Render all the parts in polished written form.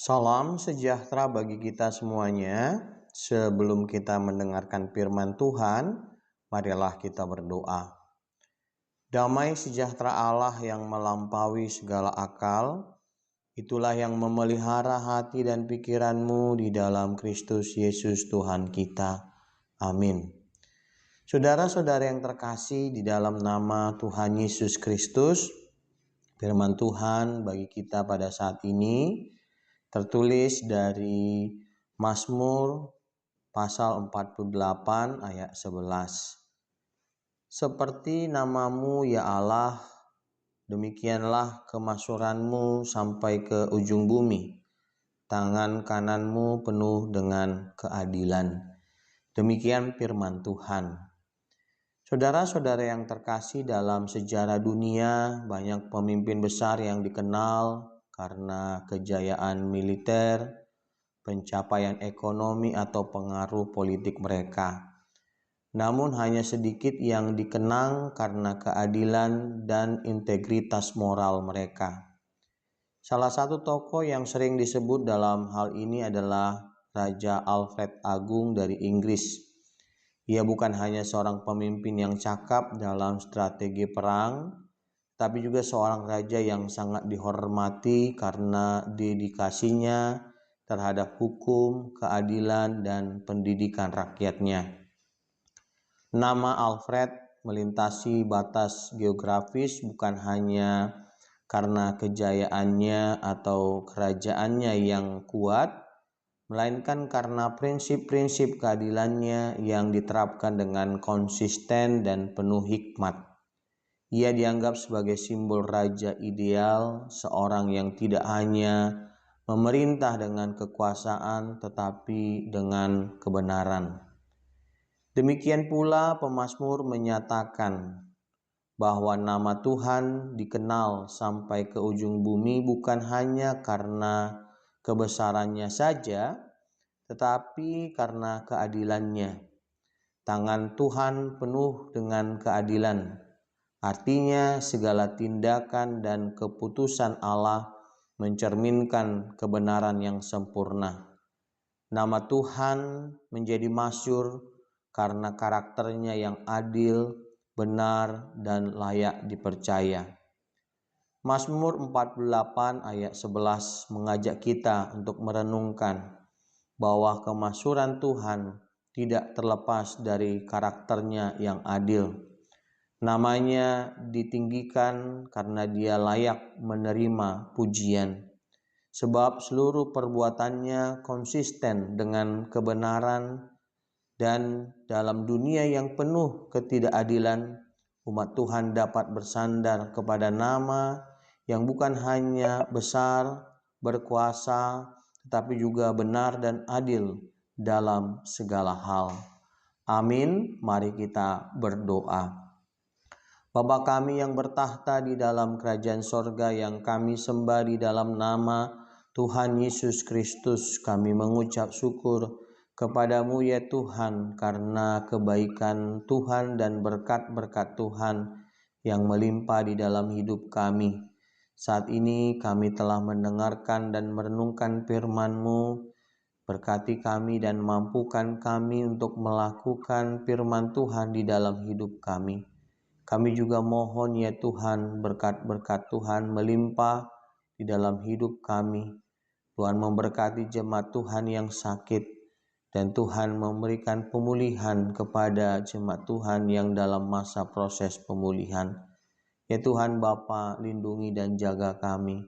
Salam sejahtera bagi kita semuanya. Sebelum kita mendengarkan firman Tuhan, marilah kita berdoa. Damai sejahtera Allah yang melampaui segala akal, itulah yang memelihara hati dan pikiranmu di dalam Kristus Yesus Tuhan kita. Amin. Saudara-saudara yang terkasih, di dalam nama Tuhan Yesus Kristus, firman Tuhan bagi kita pada saat ini tertulis dari Mazmur pasal 48 ayat 11. Seperti namamu ya Allah, demikianlah kemasyhuranmu sampai ke ujung bumi. Tangan kananmu penuh dengan keadilan. Demikian firman Tuhan. Saudara-saudara yang terkasih, dalam sejarah dunia banyak pemimpin besar yang dikenal karena kejayaan militer, pencapaian ekonomi atau pengaruh politik mereka. Namun hanya sedikit yang dikenang karena keadilan dan integritas moral mereka. Salah satu tokoh yang sering disebut dalam hal ini adalah Raja Alfred Agung dari Inggris. Ia bukan hanya seorang pemimpin yang cakap dalam strategi perang, tapi juga seorang raja yang sangat dihormati karena dedikasinya terhadap hukum, keadilan, dan pendidikan rakyatnya. Nama Alfred melintasi batas geografis bukan hanya karena kejayaannya atau kerajaannya yang kuat, melainkan karena prinsip-prinsip keadilannya yang diterapkan dengan konsisten dan penuh hikmat. Ia dianggap sebagai simbol raja ideal, seorang yang tidak hanya memerintah dengan kekuasaan tetapi dengan kebenaran. Demikian pula pemazmur menyatakan bahwa nama Tuhan dikenal sampai ke ujung bumi bukan hanya karena kebesarannya saja, tetapi karena keadilannya. Tangan Tuhan penuh dengan keadilan. Artinya segala tindakan dan keputusan Allah mencerminkan kebenaran yang sempurna. Nama Tuhan menjadi masyhur karena karakternya yang adil, benar, dan layak dipercaya. Mazmur 48 ayat 11 mengajak kita untuk merenungkan bahwa kemasyhuran Tuhan tidak terlepas dari karakternya yang adil. Namanya ditinggikan karena dia layak menerima pujian, sebab seluruh perbuatannya konsisten dengan kebenaran. Dan dalam dunia yang penuh ketidakadilan, umat Tuhan dapat bersandar kepada nama yang bukan hanya besar, berkuasa, tetapi juga benar dan adil dalam segala hal. Amin. Mari kita berdoa. Bapa kami yang bertahta di dalam kerajaan sorga, yang kami sembah di dalam nama Tuhan Yesus Kristus, kami mengucap syukur kepadamu ya Tuhan, karena kebaikan Tuhan dan berkat-berkat Tuhan yang melimpah di dalam hidup kami. Saat ini kami telah mendengarkan dan merenungkan firman-Mu. Berkati kami dan mampukan kami untuk melakukan firman Tuhan di dalam hidup kami. Kami juga mohon ya Tuhan, berkat-berkat Tuhan melimpah di dalam hidup kami. Tuhan memberkati jemaat Tuhan yang sakit, dan Tuhan memberikan pemulihan kepada jemaat Tuhan yang dalam masa proses pemulihan. Ya Tuhan Bapa, lindungi dan jaga kami.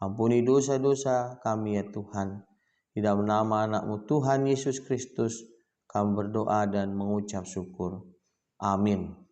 Ampuni dosa-dosa kami ya Tuhan. Di dalam nama anak-Mu Tuhan Yesus Kristus, kami berdoa dan mengucap syukur. Amin.